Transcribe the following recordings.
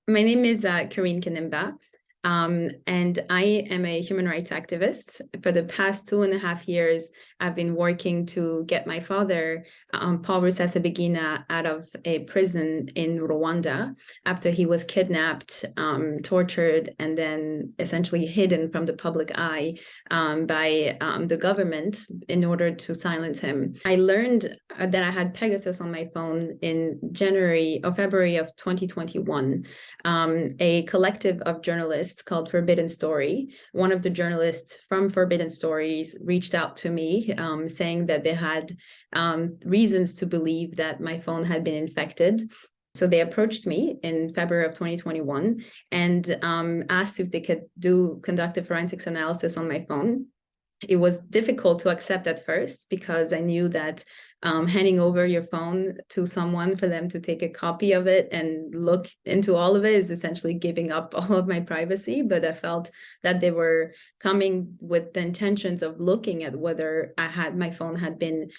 My name is Carine Kanimba, and I am a human rights activist. For the past 2.5 years, I've been working to get my father, Paul Rusesabagina, out of a prison in Rwanda after he was kidnapped, tortured, and then essentially hidden from the public eye by the government in order to silence him. I learned that I had Pegasus on my phone in January or February of 2021. A collective of journalists called Forbidden Story. One of the journalists from Forbidden Stories reached out to me saying that they had reasons to believe that my phone had been infected. So they approached me in February of 2021 and asked if they could conduct a forensics analysis on my phone. It was difficult to accept at first because I knew that handing over your phone to someone for them to take a copy of it and look into all of it is essentially giving up all of my privacy. But I felt that they were coming with the intentions of looking at whether my phone had been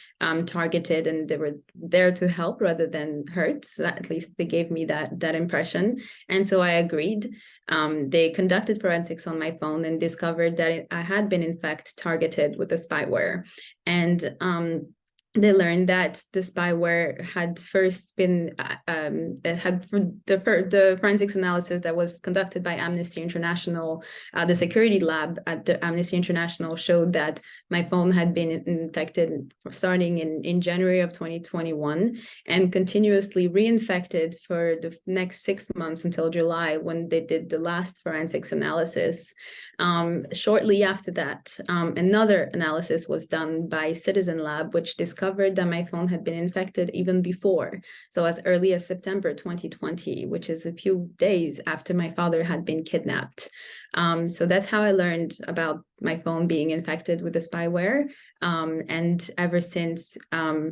targeted, and they were there to help rather than hurt. So at least they gave me that impression. And so I agreed. They conducted forensics on my phone and discovered that I had been in fact targeted with the spyware. And they learned that the spyware had first been the forensics analysis that was conducted by Amnesty International, the security lab at the Amnesty International showed that my phone had been infected starting in January of 2021 and continuously reinfected for the next 6 months until July, when they did the last forensics analysis. Shortly after that, another analysis was done by Citizen Lab, which discovered that my phone had been infected even before. So as early as September 2020, which is a few days after my father had been kidnapped. So that's how I learned about my phone being infected with the spyware. And ever since,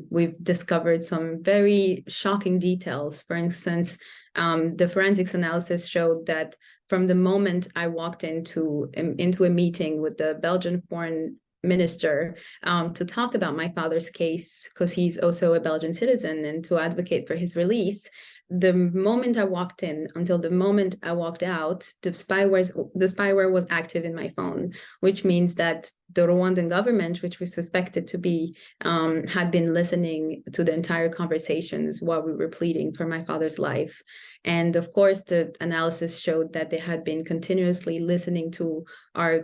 we've discovered some very shocking details. For instance, the forensics analysis showed that from the moment I walked into a meeting with the Belgian foreign minister to talk about my father's case, because he's also a Belgian citizen, and to advocate for his release, the moment I walked in until the moment I walked out, the spyware was active in my phone, which means that the Rwandan government, which we suspected to be, had been listening to the entire conversations while we were pleading for my father's life. And of course, the analysis showed that they had been continuously listening to our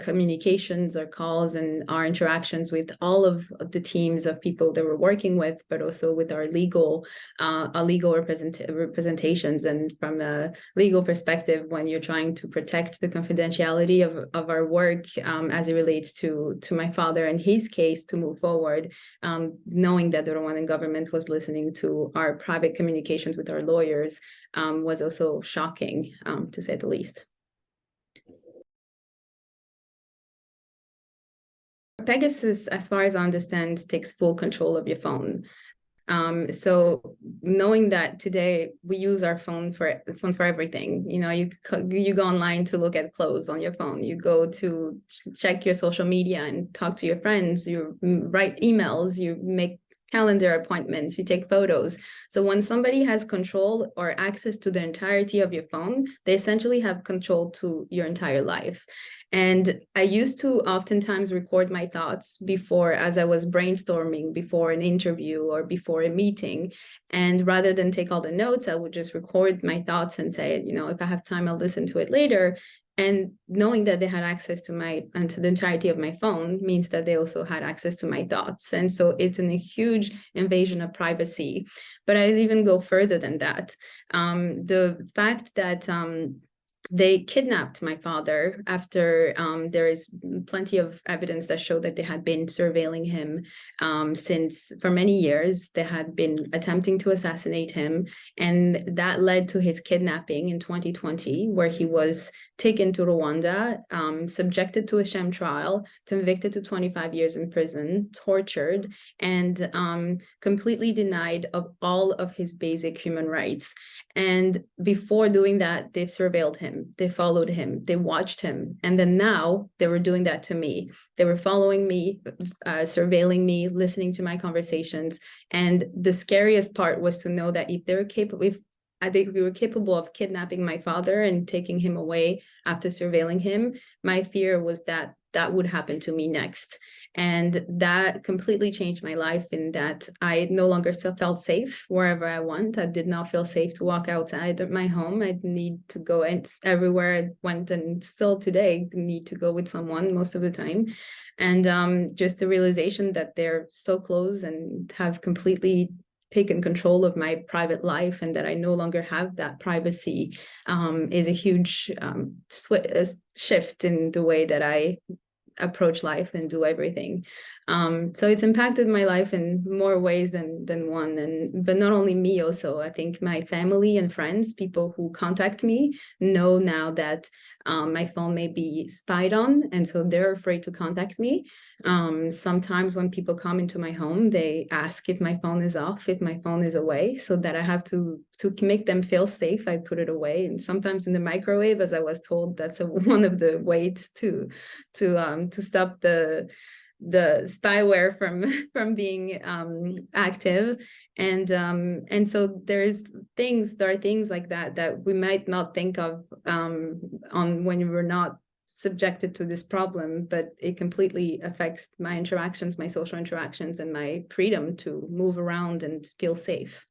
communications, our calls, and our interactions with all of the teams of people that we're working with, but also with our legal representations. And from a legal perspective, when you're trying to protect the confidentiality of our work as it relates to my father and his case to move forward, knowing that the Rwandan government was listening to our private communications with our lawyers was also shocking, to say the least. Pegasus, as far as I understand, takes full control of your phone. So knowing that today we use our phones for everything, you go online to look at clothes on your phone, you go to check your social media and talk to your friends, you write emails, you make calendar appointments, you take photos. So when somebody has control or access to the entirety of your phone, they essentially have control to your entire life. And I used to oftentimes record my thoughts as I was brainstorming before an interview or before a meeting. And rather than take all the notes, I would just record my thoughts and say, if I have time, I'll listen to it later. And knowing that they had access to the entirety of my phone means that they also had access to my thoughts. And so it's a huge invasion of privacy. But I'd even go further than that. The fact that they kidnapped my father after there is plenty of evidence that showed that they had been surveilling him since for many years. They had been attempting to assassinate him, and that led to his kidnapping in 2020, where he was taken to Rwanda, subjected to a sham trial, convicted to 25 years in prison, tortured, and completely denied of all of his basic human rights. And before doing that, they've surveilled him, they followed him, they watched him. And then now they were doing that to me. They were following me, surveilling me, listening to my conversations. And the scariest part was to know that if they're capable, we were capable of kidnapping my father and taking him away after surveilling him. My fear was that that would happen to me next. And that completely changed my life in that I no longer felt safe wherever I went. I did not feel safe to walk outside of my home. I need to go everywhere I went, and still today need to go with someone most of the time. And just the realization that they're so close and have completely taken control of my private life, and that I no longer have that privacy, is a huge shift in the way that I approach life and do everything. So it's impacted my life in more ways than one. But not only me, also I think my family and friends, people who contact me, know now that my phone may be spied on, and so they're afraid to contact me. Sometimes when people come into my home, they ask if my phone is off, if my phone is away, so that I have to make them feel safe. I put it away, and sometimes in the microwave, as I was told, that's one of the ways to stop the spyware from being active. And so there are things like that we might not think of on when we're not subjected to this problem, but it completely affects my interactions, my social interactions, and my freedom to move around and feel safe.